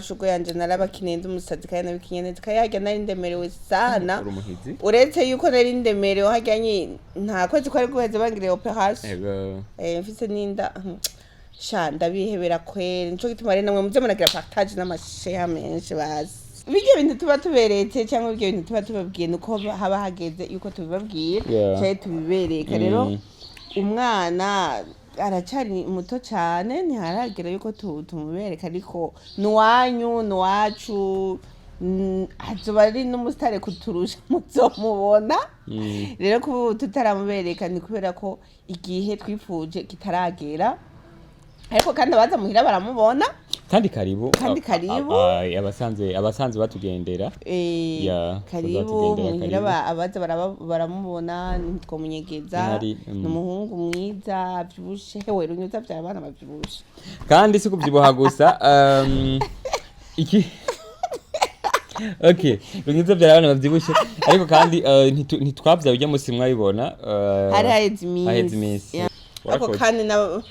Shugo yanje narabakineye ndumusazi kandi nabikinyeneze kayarya nari ndemerewe sana urumuhizi uretse yuko nari ndemerewe hajyanye nta kwezi kwari guheze bangiriye operation ego mfise ninda sha ndabihebera kweri nico gituma rero namwe muze munagira partage n'amasheha menshi bazi bijye bintu tuba tuberetse cyangwa bijye bintu tuba tubabwiye nuko haba hageze yuko tubibabwira cyane tubibereka rero umwana aracari muto cyane ntiharagira yuko tumubereka ariko nuwanyu nuwacu azoba ari n'umusitare kuturusha muzomubona rero ko tutaramubereka ni kubera ko igihe twifuje kitaragera ariko kandi abaza muhira baramubona kandi karibu abasanzwe batugendera karibu muhira abaza baramubona ntitwomunyegeza n'umuhungu mwiza avyibushe hewe runyuza vya abana bavyibushe kandi si kuvyibuha gusa iki okay runyuza vya abana bavyibushe ariko kandi ntitwavya ujya musi mwabibona hari haheze imisi ariko kandi na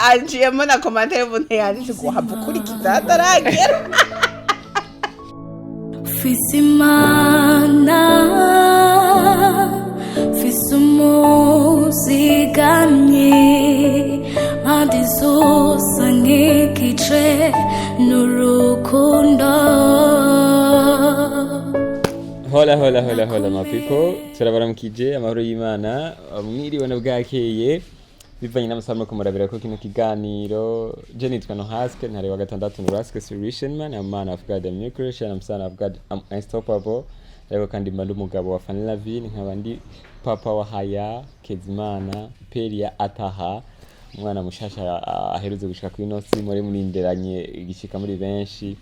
Anciye mbona komantere bunte yanditse guhava ukurikiza hataragera Fisimana Fisumuzigamye Madizosa nkikice n'urukundo Hola my people turabaramukije amahoro y'Imana mwiriwe na bwakeye bivanye n'amasaha ko murabira ko kino kiganiro je nitwa no haske ntare wa gatandatu no Raske Solution Man a man of God and new creation I'm son of God I'm unstoppable rero kandi mba umugabo wa Fanny Lavine nkaba ndi papa wa Haya Kezimana Peria Ataha umwana mushasha aheruze gushika ku inosi muri murinderanye igishika muri benshi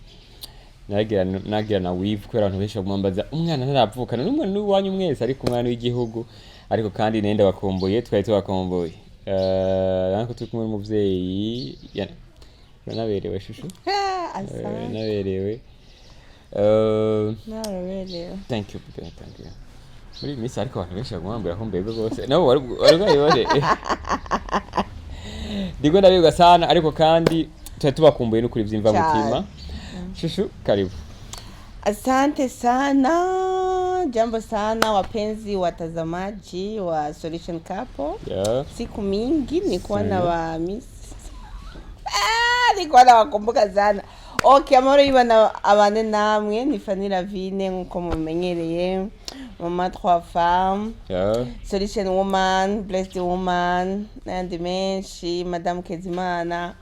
nagira na wivu kwera abantu benshi bagumambaza umwana ntaravukana n'umwana n'uwanyu mwese ariko umwana w'igihugu ariko kandi nende bakomboye twari tubakomboye nanko turi kumwe n'umuvyeyi naberewe shushu naberewe thank you muri misi ariko abantu benshi bagumambira ko mbego gose nabo warugayibone digo ndabirwa sana ariko kandi twari tubakumbuye no kuri vyimva mutima Shushu, karibu. Asante sana, jambo sana wapenzi watazamaji wa Solution Couple. Siku mingi nilikuwa na wa miss. Nilikuwa na wakumbuka sana. Okay, amahoro y'Imana abane namwe ni Fanny Lavine nkuko mumenyereye. Mama trois femmes. Solution woman, blessed woman, n'andi menshi, Madame Kezimana.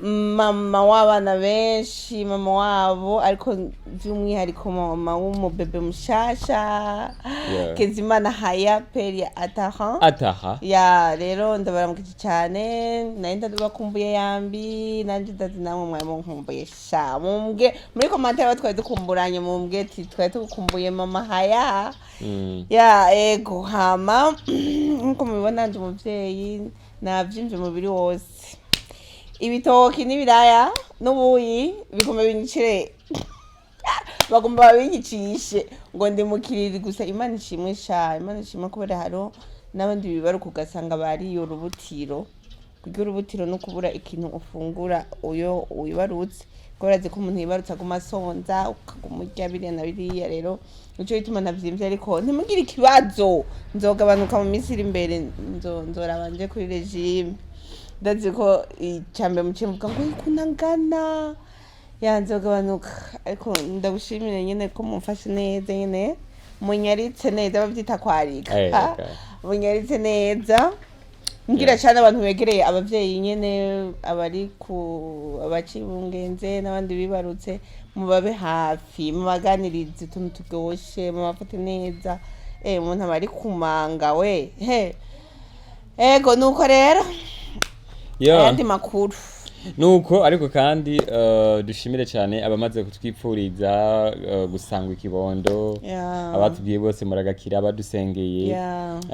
Mama w'abana benshi mama wabo ariko by'umwihariko mama w'umubebe mushasha Kezimana Haya Peria Ataha ya rero ndabaramukije cyane nari ndabakumbuye yambi nanje ndazi namwe mwari nkumbuye sha mumbwe muri commentaire twari dukumburanye mumbwe twari tukumbuye mama Haya ya ego hama nkuko mubibona nje umuvyeyi navyimvye umubiri wose ibitoki n'ibiraya n'ubuyi bigomba binyicire bagomba babinyicishe ngo ndimukiriri gusa Imana ishimwe Imana ishimwe kubera haro n'abandi bibaruka ugasanga bariyo rubutiro kugira urubutiro no kubura ikintu ufungura uyo wibarutse koraze ko umuntu yibarutse aguma sonza ukagumurya biriya na biriya rero nico bituma navyimvye ariko ntimugira ikibazo nzogabanuka mu minsi iri imbere nzorabanje kuri regime ndazi ko icambe mucimvuga ngo ikunangana yanzogabanuka ariko ndabushimire nyene ko mumfashe neza nyene munyaritse neza bavyita kwarika munyaritse neza ngira cyane abantu begereye abavyeyi nyene abari ku abacibungenze n'abandi bibarutse mubabe hafi mubaganirize utuntu turyoshe mubafate neza umuntu abari kumanga we ego nuko rero ayandi makuru nuko ariko kandi dushimire cyane abamaze kutwipfuriza gusangwa ikibondo abatubwiye bose muragakira abadusengeye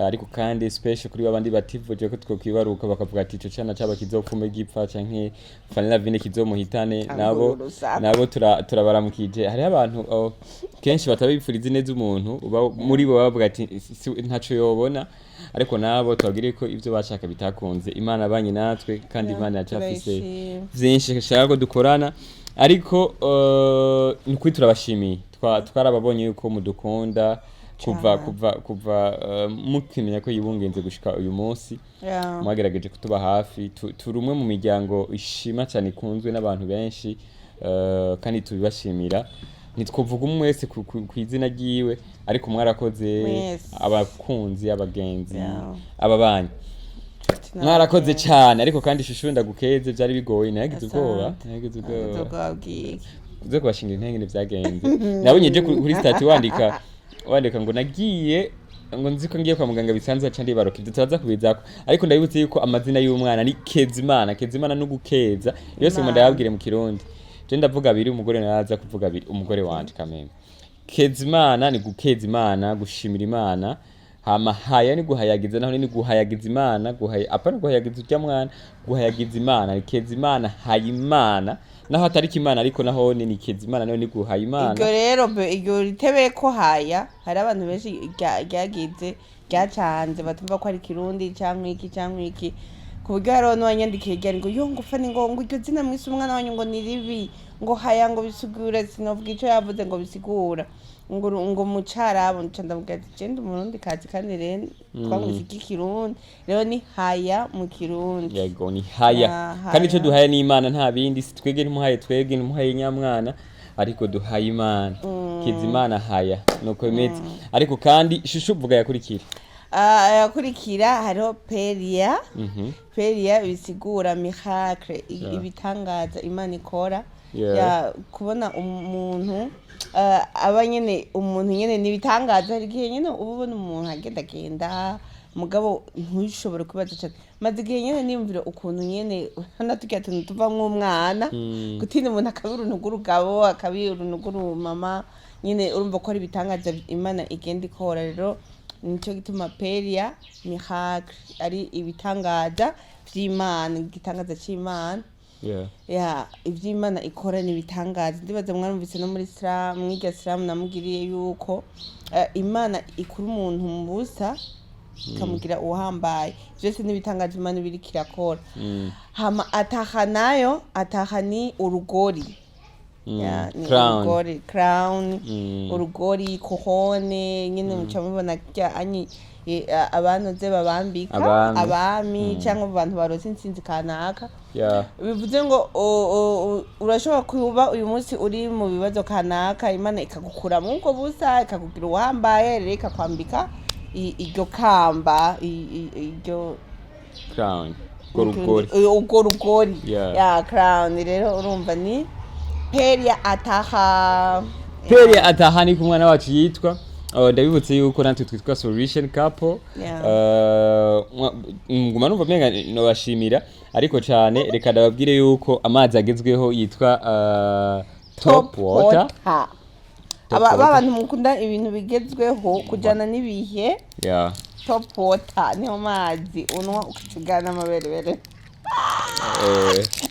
ariko kandi special kuri babandi bativuje ko twokwibaruka bakavuga ati ico cana caba kizopfume gipfa canke Fanny Vine kizomuhitane nabo turabaramukije hari abantu kenshi batabipfuriza neza umuntu muri bo bavuga ati ntaco yobona ariko nabo twagire ko ivyo bashaka bitakunze Imana abanye natwe kandi Imana yacafise vyinshi shaka ko dukorana ariko nukuri turabashimiye twarababonye yuko mudukunda kuva mukimenya ko yibungenze gushika uyu munsi mwagerageje kutuba hafi turi umwe mu miryango ishima cyane ikunzwe n'abantu benshi kandi tubibashimira ntitwovuga umwe wese ku izina ryiwe ariko mwarakoze abakunzi abagenzi ababanyi mwarakoze cyane ariko kandi ishusho ndagukeze byari bigoye nagize ubwoba uze kubashingira intenge byagenze nabonye je kuri stati wandika ngo nagiye ngo nzi ko ngiye kwa muganga bisanzwe cyane baroka ibyo turaza kubizako ariko ndabibutse yuko amazina y'umwana ni Kezimana no gukeza yose mu ndayabwire mu kirundi je ndavuga biri umugore naraza kuvuga biri umugore wanje kameme Kezimana ni gukeza Imana gushimira Imana hama haya ni guhayagiza naho ni guhayagiza Imana apana guhayagiza ujya mwana guhayagiza Imana Kezimana hayimana naho atari Imana ariko naho ni Kezimana naho ni guhayimana ibyo rero ibyo ritebe ko hari abantu benshi ryagize ryacanze batumva ko ari kirundi cyangwa iki ku buryo hariho n'uwanyandikiye ryari ngo yo ngufa ni ngo iryo zina mwise umwana wanyu ngo ni ribi ngo haya ngo bisigura sinovuga icyo yavuze ngo bisigura ngo mucarabo ndavuga ati genda umurundi kazi kandi rero twamwise ikirundi rero ni haya mu kirundi yego ni haya kandi icyo duhaye ni Imana nta bindi twege ntimuhaye nyamwana ariko duhaye Imana Kezimana haya nuko bimeze ariko kandi ishusho uvuga yakurikira hariho Peria bisigura miracle ibitangaza Imana ikora kubona umuntu aba nyene umuntu nyene nibitangaza hari gihe nyene ubona umuntu agenda mugabo ntushobora kubaza cyane maze gihe nyene nimvira ukuntu nyene natukiye tuntu tuva nk'umwana gutinda umuntu akabira unugurugabo akabira unuguru mama nyene urumva ko ari bitangaza Imana igenda ikora rero nico gituma Peria miracle ari ibitangaza vy'Imana igitangaza c'Imana ivy'Imana ikora ni bitangaza ndibaza mwarumvise no muri Islam namugiriye yuko Imana ikura umuntu mu busa kamugira uhambaye byose ni bitangaza Imana biri kirakora hama ataha ni urugori crown urugori kohone nyine muca mubona anyi abantu ze babambika abami cyangwa abantu barose insinzi kanaka bivuze ngo urashobora kuba uyu munsi uri mu bibazo kanaka Imana ikagukura mu ubwo busa ikakugira uhambaye rero ikakwambika iryo kamba iryo crown urwo rugori crown rero urumva ni Peria ataha ni kumwana wacu yitwa ndabibutse yuko natwe twitwa Solution Couple nguma numva menga no bashimira ariko cyane reka ndababwire yuko amazi agezweho yitwa Top Water abantu mukunda ibintu bigezweho kujana n'ibihe Top Water niyo mazi unwa ukicugana amaberebere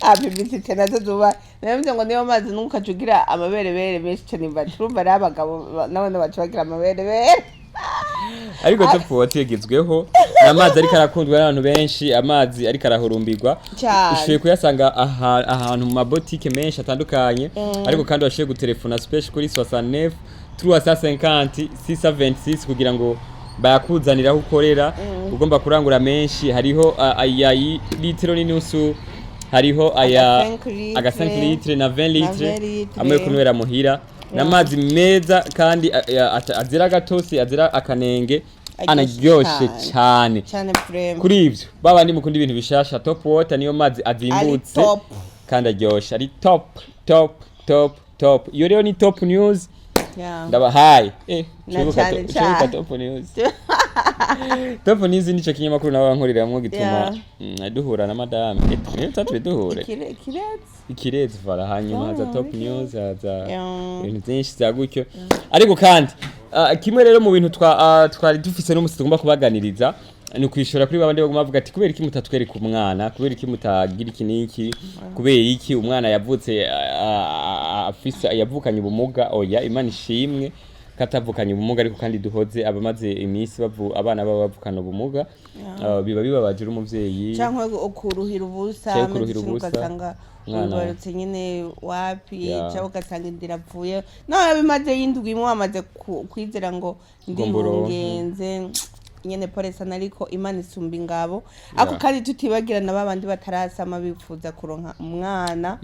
publicity nazo zuba nemvye ngo niyo mazi nukajugira amaberebere menshi cyane baturumva ari abagabo nabone bacubagira amaberebere ariko Top Water yegezweho n'amazi ariko arakundwa n'abantu benshi amazi ariko arahurumbirwa ushoboye kuyasanga ahantu mu mabotike menshi atandukanye ariko kandi washoboye gutelefona special kuri 69 350 626 kugira ngo bayakuzanira aho ukorera ugomba kurangura menshi hariho aya litiro n'inusu hariho aya aga 5 litre na 20 litre amwe kunwera muhira n'amazi meza kandi azira gatosi azira akanenge anaryoshe cyane kuri ivyo babandi mukunda ibintu bishasha Top Water niyo mazi azimbutse kandi aryoshe ari top iyo rero ni top news ndabahaye na cyane Top news Top News nico kinyamakuru nawe wankoriramwo gituma duhura na madame tatwe duhure ikirezi vala hanyuma haza Top News haza ibintu byinshi za gutyo ariko kandi kimwe rero mu bintu twari dufise n'umusi tugomba kubaganiriza ni kwishura kuri babandi baguma bavuga ati kubera iki mutatwereka umwana kubera iki mutagira iki niki kubera iki umwana yavutse afisa yavukanye ubumuga oya Imana ishimwe katavukanye ubumuga ariko kandi duhoze abamaze iminsi abana baba bavukana ubumuga biba bibabaje umuvyeyi cyangwa ukuruhira ubusa ugasanga umwana nyine wapi cyangwa ugasanga indira apfuye nawe bimaze yindwi imwe wamaze kwizera ngo ndibungenze nyene polesa nariko Imana isumba ingabo ako kandi tutibagirana babandi batarasama bifuza kuronka umwana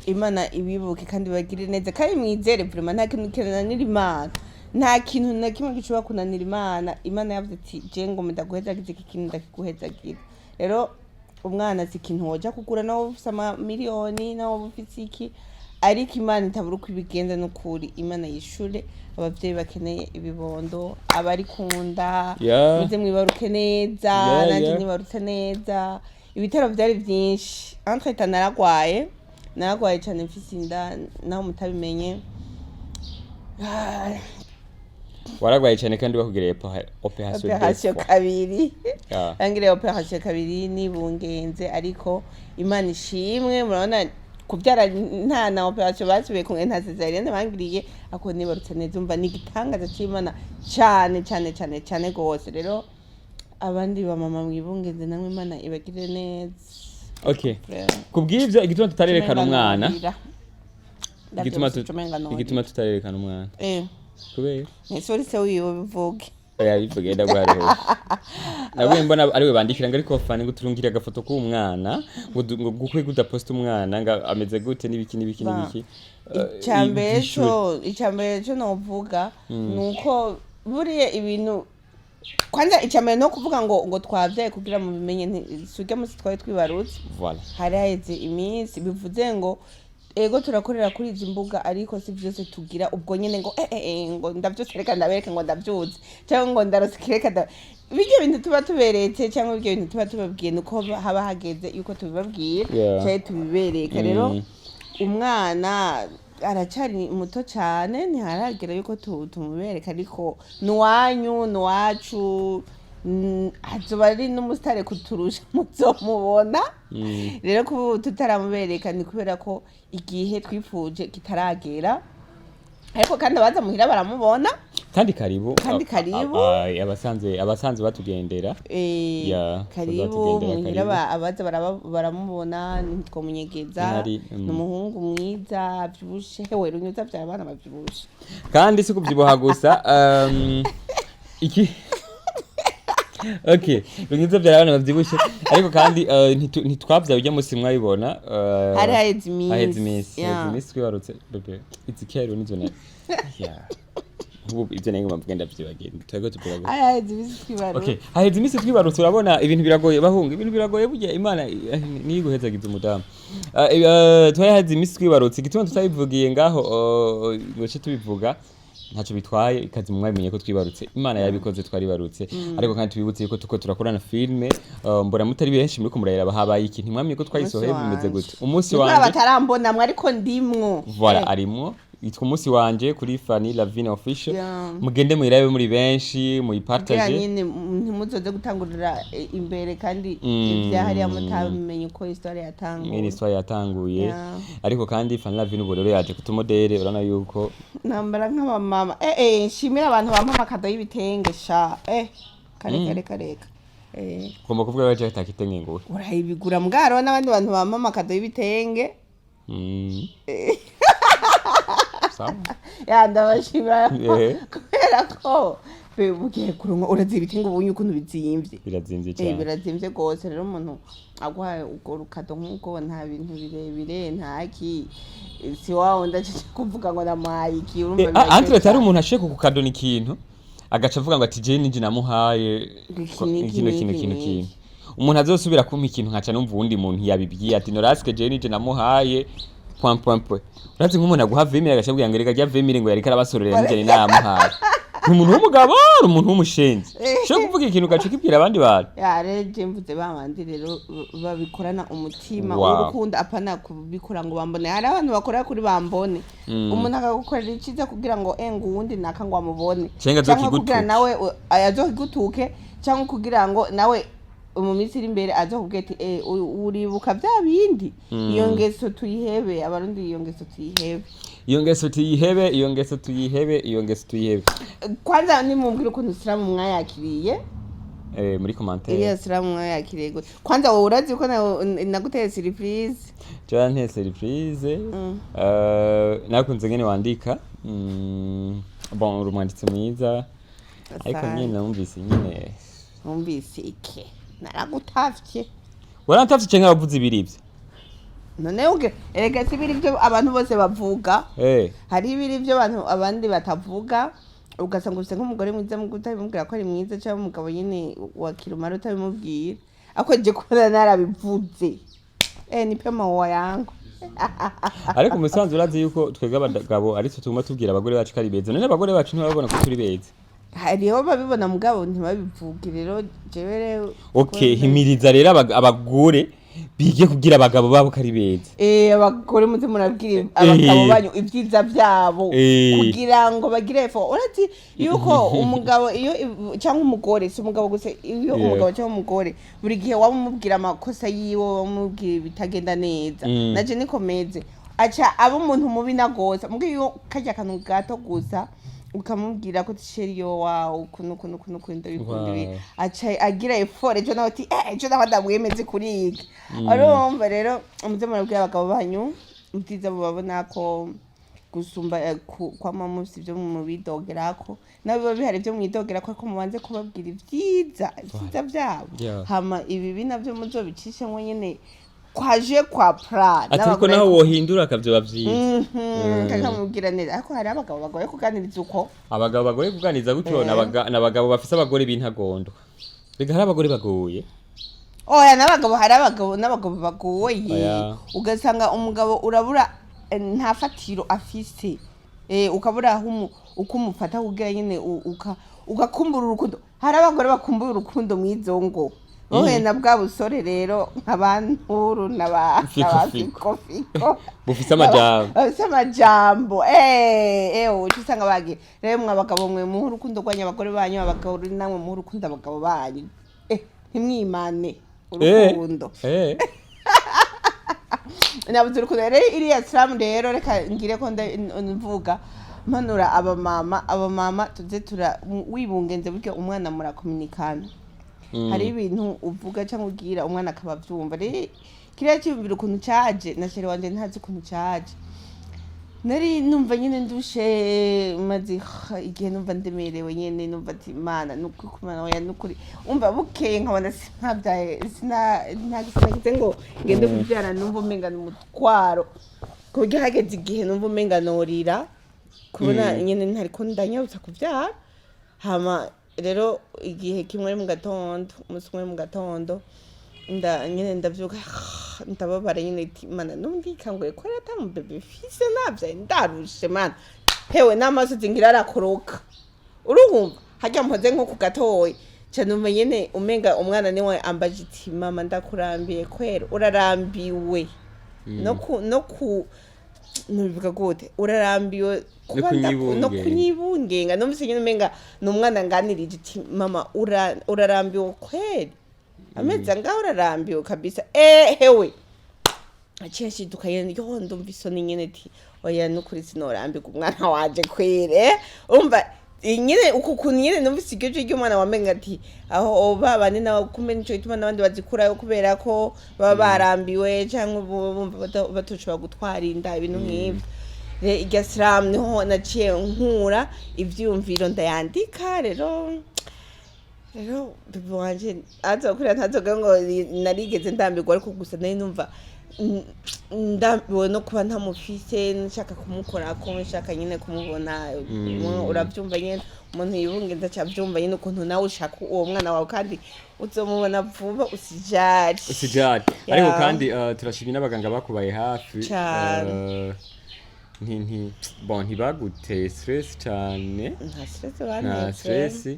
Imana ibibuke kandi bagire neza kandi mwizere vraiment nta kintu kinanira Imana nta kintu na kimwe gishobora kunanira Imana yavuze ati je ngo ndaguhezagize iki kintu ndakiguhezagira rero umwana si kintu woja kugura nawo ufise miliyoni nawo ufise iki ariko Imana itabura uko ibigenza n'ukuri Imana yishure abavyeyi bakeneye ibibondo abari kunda muze mwibaruke neza nanje nibarutse neza ibitero vyari vyinshi entre naragwaye cyane mfise inda naho mutabimenye waragwaye cyane kandi bakugereye operation kabiri angire operation kabiri nibungenze ariko Imana ishimwe murabona kubyara nta na operation basubiye kumwe nta cesarienne bangiriye ako nibarutse neza umva nigitangaza cy'Imana cyane gose rero abandi ba mama mwibungenze namwe Imana ibagire neza okay kubw'ivyo igituma tutarerekana umwana igituma tutarerekana umwana kubera sorry se wiwe bivuge bivuge ndagwariho nabwe mbona ari we bandikira ngo ariko fani ngo turungira agafoto k'umwana ngo gukwe gudapost umwana nga ameze gute nibiki icyambere cyo novuga nuko buriye ibintu kwanza icyambere no kuvuga ngo twavyaye kugira mu bimenye suge musi twaye twibarutse voilà hari haize iminsi bivuze ngo ego turakorera kuri izi mbuga ariko si byose tugira ubwo nyene ngo ngo ndavyose reka ndabereka ngo ndavyuze cyangwa ngo ndarosikireka bijye bintu tuba tuberetse cyangwa bijye bintu tuba tubabwiye nuko haba hageze yuko tubibabwiye cyane tubibereka rero umwana aracari muto cyane ntiharagera yuko tumubereka ariko nuwacu hazoba ari n'umusitare kuturusha muzomubona rero kuba tutaramubereka ni kubera ko igihe twifuje kitaragera ariko kandi abaza muhira baramubona kandi karibu abasanzwe batugendera karibu muhira abaza baramubona ntitwomunyegeza n'umuhungu mwiza avyibushe hewe runyuza vya abana bavyibushe kandi si kubyibuha gusa iki okay runyuza vya abana bavyibushe ariko kandi ntitwavya ujya musi mwabibona hari haizi miss kwibarutse bebe itsikero nizo na ubu ibyo nengo mavugenda byibagenda twego tubirago haizi miss twibarutse urabona ibintu biragoye bahunga ibintu biragoye burya Imana ni guhezagiza umudamu twaye haizi miss twibarutse gituma tutabivugiye ngaho ngo tubivuga ntacyo bitwaye ikazi mwabimenye ko twibarutse Imana yabikoze twaribarutse ariko kandi tubibutse yuko tuko turakorana filme mbora mutari benshi muri ko murayira habaye iki ntimwamenye ko twayisohoye bimeze gute umunsi wanje batarambona mwe ariko ndimwo voilà arimwo yitwa umunsi wanje kuri Fanny Lavine official mugende muyirabe muri benshi muyipartage nyine ntimuzoze gutangurira imbere kandi ivyahari yamutamenye uko histoire yatanguye ni histoire yatanguye ariko kandi Fanny Lavine ubu rero yaje kutumodere urana yuko nambara nk'abamama shimira abantu bampa makado y'ibitenge sha kare komba kuvuga baje atakitenge ngo urayibigura mbwaro n'abandi bantu bampa makado y'ibitenge ndabashimira kubera ko bugiye kuronka urazi ibitenge ubunye ukuntu bizimvye birazimvye cyane birazimvye gose rero umuntu agwaye ubwo rukado nk'uko nta bintu birebire ntaki si wawo ndaje kuvuga ngo namuhaye iki urumva entre tari umuntu ashaka kukadona ikintu agaca avuga ngo ati je ninje namuhaye ikintu umuntu azosubira kumpa ikintu nkaca numva uwundi muntu yabibwiye ati noraske je ninje namuhaye point urazi nk'umuntu aguha vemire agashabwira ngo reka jya vemire ngo yari karabasorera n'ijana namuhaye umuntu w'umugabo umuntu w'umushenzi cyo kuvuga ikintu gace kibwira abandi bantu rero mvuze babandi rero babikorana umutima w'urukundo apana kubikora ngo bambone hari abantu bakora kuri bambone umuntu akagukorera iciza kugira ngo ngo uwundi naka ngo amubone cyangwa kugira nawe azokigutuke cyangwa kugira ngo nawe mu minsi iri imbere azokubwira ati uribuka bya bindi iyo ngeso tuyihebe abarundi iyo ngeso tuyihebe kwanza nimumbwira ukuntu Islam mwayakiriye muri commentaire Islam mwayakiriye gute kwanza wowe urazi ko naguteye surprise cyane nteye surprise nakunze ngene wandika bon urumwanditse mwiza ariko nyine numvise iki naragutavye warantavye cyangwa wavuze ibiribyo none erega sibiri byo abantu bose bavuga hari ibiri byo abantu abandi batavuga ugasanga ufite nk'umugore mwiza mu gutabimubwira ko ari mwiza cyangwa umugabo nyine wakirumara utabimubwira ako je kubona narabivuze ni pema wa yangu ariko umusanzu urazi yuko twega abagabo ari twe tuguma tubwira abagore bacu kari beza none abagore bacu ntibabona ko turi beza hariho babibona mugabo ntibabivuge rero jewe rero himiriza rero abagore bige kugira abagabo babo kari beza abagore muze murabwira abagabo banyu ibyiza byabo kugira ngo bagire fo urati yuko umugabo iyo cyangwa umugore si umugabo gusa iyo umugabo cyangwa umugore buri gihe wamubwira amakosa yiwe wamubwira bitagenda neza naje nikomeze acha abo umuntu mubi nagoza mbwiyo kajya kantu gato gusa ukamubwira ko tisheriyo wawe kuno ndabikunda acha agira effort ejo nawe ati ejo ndamwemeze kuriga arumva rero umuze murabwira abagabo banyu mutiza babona ko gusumba kwa mama sivyo mu bidogerako nawe bihari byo mwidogerako ko mubanze kubabwira ibyiza byabo hama ibi binavyo muzobicishe mwe nyene kwaje kwa pra atiko naho wohindura akavyo bavyiza kakamubwira neza ariko hari abagabo bagoye kuganiriza uko abagabo bagoye kuganiriza gutyo n'abagabo bafise abagore b'intagondwa biga hari abagore bagoye n'abagabo bagoye ugasanga umugabo urabura nta fatiro afise ukabura uko umufata kugira nyine ugakumbura urukundo hari abagore bakumbura urukundo mw'izongo na bwa busore rero nk'abanturu n'abafiko bufise amajambo usanga bagira rero mwe abagabo mwe muha urukundo rwanyu abagore banyu abagabo namwe muha urukundo abagabo banyu ntimwimane urukundo nabuze urukundo rero iriya Islam rero reka ngire ko mvuga mpanura abamama tuze wibungenze buryo umwana murakominikana hari ibintu uvuga cyangwa ugira umwana akaba avyumva rero kiriya cyumvira ukuntu cyaje na shere wanje ntazi ukuntu cyaje nari numva nyine ndushe maze igihe numva ndemerewe nyine numva ati Imana nukumana oya nukuri umva bukeye nkabona sinabyaye sinagize ngo ngende kubyara numva umenga n'umutwaro kuburyo hageze igihe numva umenga norira kubona nyine ntariko ndanyabutsa kubyara hama rero igihe kimwe mu gatondo umunsi umwe mu gatondo nyine ndavyuka ndababara nyine iti Mana numvikangoye ko rata mu bebe fise navyaye ndarushe mana hewe n'amaso zingira arakoroka urumva hajya mpoze nko ku gatoyi cyane nyine umenga umwana niwe ambaje iti mama ndakurambiye kwera urarambiwe no ku nubivuga gute urarambiwe no kunyibungenga numvise nyine umenga n'umwana nganirije iti mama urarambiwe kwera ameza ngaho urarambiwe kabisa hewe aciye dukayenda yo ndumvise nyine ati oya nukuri sinorambirwa umwana waje kwere umva nyine ukuntu nyine numvise iryo jwi ry'umwana wamenga ati aho babane nawe kumbe nico gituma n'abandi bazikurayo kubera ko baba barambiwe cyangwa bumva batoshobora gutwara inda ibintu nk'ibyo irya Islam niho naciye nkura ivyumviro ndayandika rero bibi wanje azokurira ntazoga ngo narigeze ndambirwa ariko gusa nari numva ndambiwe no kuba ntamufise nshaka kumukorako nshaka nyine kumubona urabyumva nyine umuntu yibungenza cyabyumva nyine ukuntu nawe ushaka uwo mwana wawe kandi uzomubona vuba usijari ariko kandi turashimye n'abaganga bakubaye hafi bon ntibaguteye stress cyane nta stress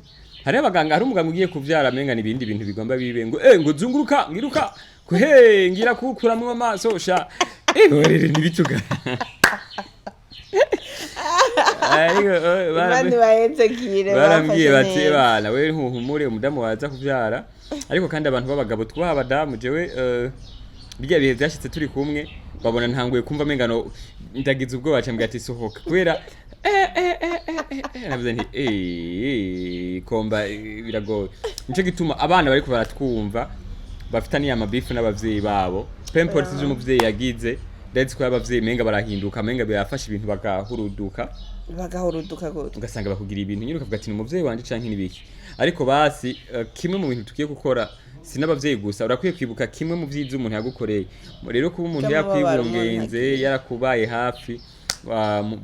hari abaganga hari umuganga ugiye kuvyara amenga n'ibindi bintu bigomba bibe ngo ngo zunguruka ngiruka ngira kukuramwe amaso sha rero nibituga bandi bahetse kire barambwiye bati bana we ntuhumure umudamu waza kuvyara ariko kandi abantu b'abagabo twubaha abadamu jewe bijya bihe byashitse turi kumwe babona ntanguye kumva amengano ndagize ubwo bacambye ati sohoka kubera navuze nti komba biragoye nico gituma abana bariko baratwumva bafitaniye amabifu n'abavyeyi babo pempors z'umuvyeyi yagize ndetse ko abavyeyi menga barahinduka menga byafasha ibintu bagahuruduka gute ugasanga bakugira ibintu nyine ukavuga ati ni umuvyeyi wanje canke nibiki ariko basi kimwe mu bintu tukiye gukora sinabavyeyi gusa urakwiye kwibuka kimwe mu vyiza umuntu yagukoreye rero kuba umuntu yakwibungenze yarakubaye hafi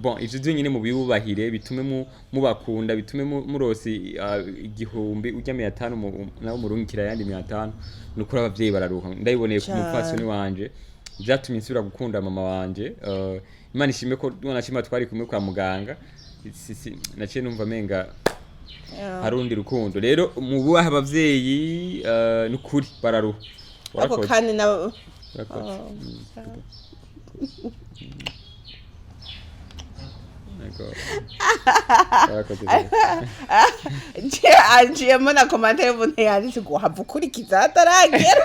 bon ivyo nyine mu bibubahire bitume mubakunda bitume murosi igihumbi ujya 500 nawo murungikira yandi 500 nukuri abavyeyi bararuha ndayiboneye ku mupfasoni wanje byatumye nsubira gukunda mama wanje Imana ishime ko nashima twari kumwe kwa muganga naciye numva menga harundi rukundo rero mu bubaha abavyeyi nukuri bararuha ako kandi na Anje mbona commentaire bunte yanditse ngo hava ukurikiza ataragera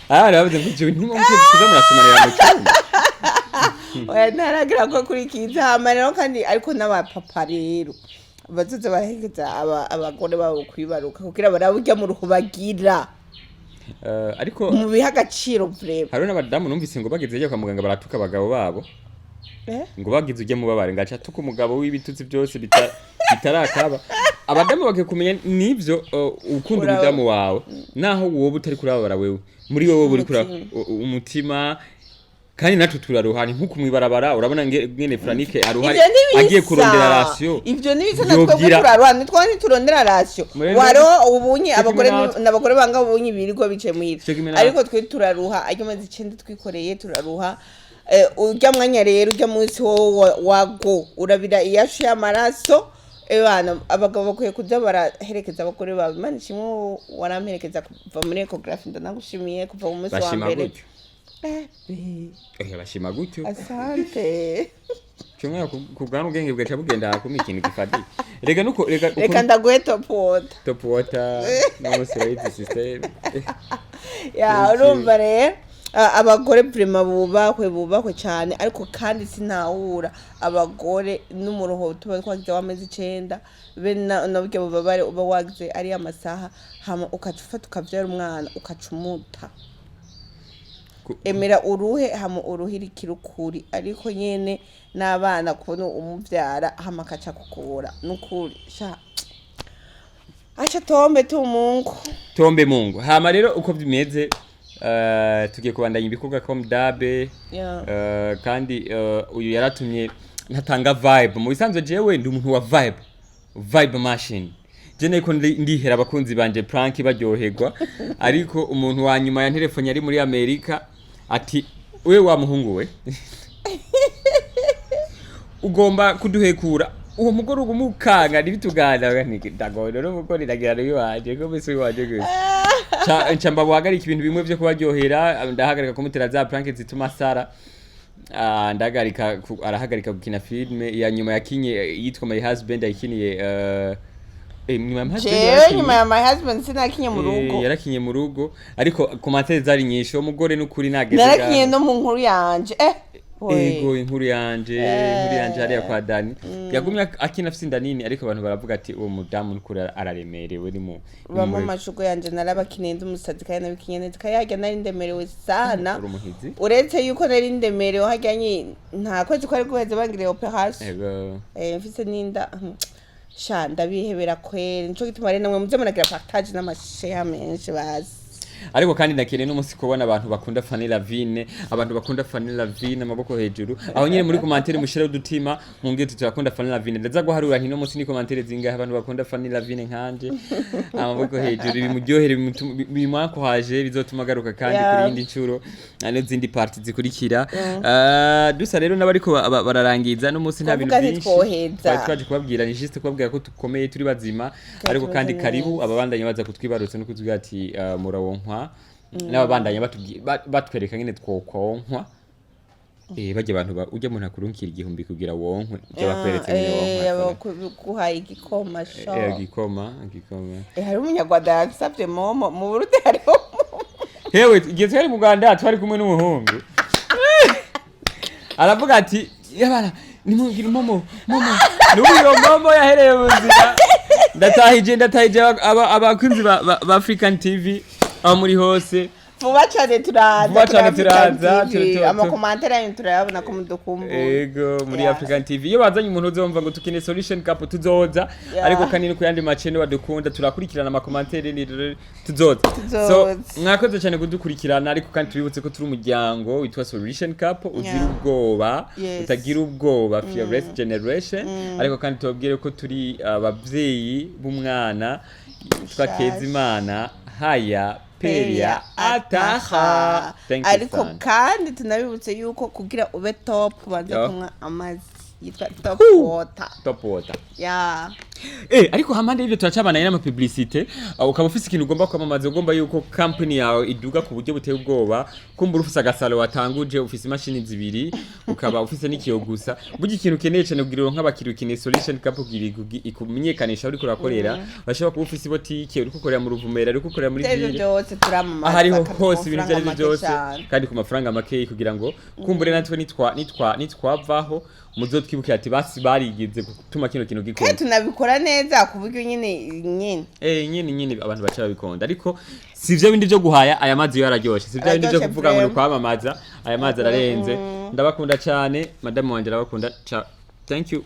ravuze ngo je ntimumvye kuza murasomanira mu cyumba oya ntaragira ko kurikiza amarero kandi ariko n'abapapa rero bazoze barahegeza abagore babo kwibaruka kugira baraburya mu ruhu bagira ariko mu biha agaciro vrema hari n'abadamu numvise ngo bageze kwa muganga baratuka abagabo babo ngo bagize ujye mubabare ngaca tuka umugabo w'ibitutsi byose bitarakaba abadamu bagiye kumenya nivyo ukunda umudamu wawe naho wowe utari kurabara wewe muri wowe buri kura umutima kandi natwe turaruhani nkuko mwibarabara urabona ngene Franike aruhari agiye kurondera ratio ivyo nibisa natwe turaruhani twani turondera ratio waro ubunye abagore banga ubunye birigo bice muhira ariko twe turaruha ayo mazi 9 twikoreye turaruha ujya mwanya rero ujya munsi wago urabira iyashu y'amaraso bana abagabo bakwiye kuza baraherekeza abagore babo Imana ishimwe waramperekeza kuva muri ecography ndanagushimiye kuva mu munsi wa mbere bashima gutyo asante cyumwe kugana ubwenge bwaca bugenda ku mikino gifadi reka ndaguhe top water no serite system ya urumva rero abagore prima bubahwe cyane ariko kandi sinawura abagore n'umuroho tuba twagize wamezi 9 be nabyo babare uba wagize ari amasaha hama ukacufata ukavyara umwana ukacumuta emera uruhe hama uruhirikira ukuri ariko nyene n'abana kubona umuvyara hama kaca kukura nukuri sha acha tombe mungu hama rero uko bimeze tugiye kubandanya ibikorwa comme dabe kandi uyu yaratumye ntatanga vibe mu bisanzwe jewe ndi umuntu wa vibe machine je niko ndihera abakunzi banje prank baryoherwa ariko umuntu wa nyuma ya telefone yari muri Amerika ati we wa muhungu we ugomba kuduhekura uwo mugore ugumukanga nibitugana ndagora no mugore ndagira no waje ko bese waje gusa chamba buhagarika ibintu bimwe byo kubaryohera ndahagarika kumutera za prank zituma Sara ndahagarika arahagarika gukina filme ya nyuma yakinye yitwa My Husband ayikiniye nyuma ya My Husband sinakinye mu rugo yarakinye mu rugo ariko commentaire zari nyinshi umugore n'ukuri nageze narakinye no mu nkuru yanje ego inkuru yanje hariya kwa Dani yagumye akina afite nini ariko abantu baravuga ati uwo mudamu n'ukuri araremerewe ni mu bamwe amashugo yanje narabakinenze umusazi kandi nabikinyenze kayajya nari ndemerewe sana uretse yuko nari ndemerewe hajyanye nta kwezi kwari guheze bangire operation mfise ninda sha ndabihebera kwere nico gituma rero namwe muze muragira partage n'amashare menshi bazi ariko kandi ndakeneye n'umunsi kubona abantu bakunda Fanny Lavine, abantu bakunda Fanny Lavine amaboko hejuru aho nyine muri commentaire mushira udutima mwongeye tutakunda Fanny Lavine ndaza guharura nti no munsi ni commentaire zingahe abantu bakunda Fanny Lavine nkanje amaboko hejuru bimuryohere bimwankohaje bizotuma garuka kandi kuri yindi ncuro n'izindi party zikurikira dusa rero n'abariko bararangiza no munsi nta bintu byinshi twaje kubabwira ni juste kubabwira ko tukomeye turi bazima ariko kandi karibu ababandanye baza kutwibarutse no kuvuga ati murawonkwa n'ababandanye batwereka ngene twokonkwa bajye abantu ujya mu ntakurunkira igihumbi kugira wonkwe byabakweretse ngene wonkwa kuhaye igikoma sho igikoma hari umunyarwanda yansabye momo mu Burundi hariho hewe igihe twari mu Rwanda twari kumwe n'umuhungu aravuga ati yabana nimungire momo n'uyo momo yahereye mu nzira ndatahije abakunzi ba African TV aho muri hose vuba cyane turaza amakomantere yanyu turayabona ko mudukumbuye yego muri African TV iyo bazanye umuntu uzomva ngo tukine Solution Cup tuzoza ariko kanini ku yandi macene badukunda turakurikirana amakomantere ni tuzoza so mwakoze cyane kudukurikirana ariko kandi tubibutse ko turi umuryango witwa Solution Cup uzira ubwoba utagira ubwoba Fearless Generation ariko kandi tubabwire ko turi abavyeyi b'umwana twakeza Imana haya Peria ataha ariko kandi tunabibutse yuko kugira ube top banza kunywa amazi yitwa top water ariko hamande y'ibyo turacabana n'ama publicité ukaba ufise ikintu ugomba kwamamaza ugomba yuko company yawe iduga ku buryo buteye ubwoba kumbura ufise agasalo watanguje ufise imashini zibiri ukaba ufise n'ikiyo gusa buryo ikintu keneye cyane kugira nk'abakiri ukine Solution Cup ikumenyekanisha uri kurakorera bashobora kuba ufise botike uri gukorera mu Ruvumera uri gukorera muri ville byose turamamaza hariho hose ibintu byari byose kandi ku mafaranga make kugira ngo kumbure natwe nitwavaho muzotwibuke ati basi barigize gutuma kino kintu gikora kandi tunabikora neza ku buryo nyine abantu bacha babikonda ariko sivyo bindi byo guhaya aya mazi yo araryoshe sivyo bindi byo kuvuga ngo kwamamaza aya mazi ararenze ndabakunda cyane madame wanje arabakunda thank you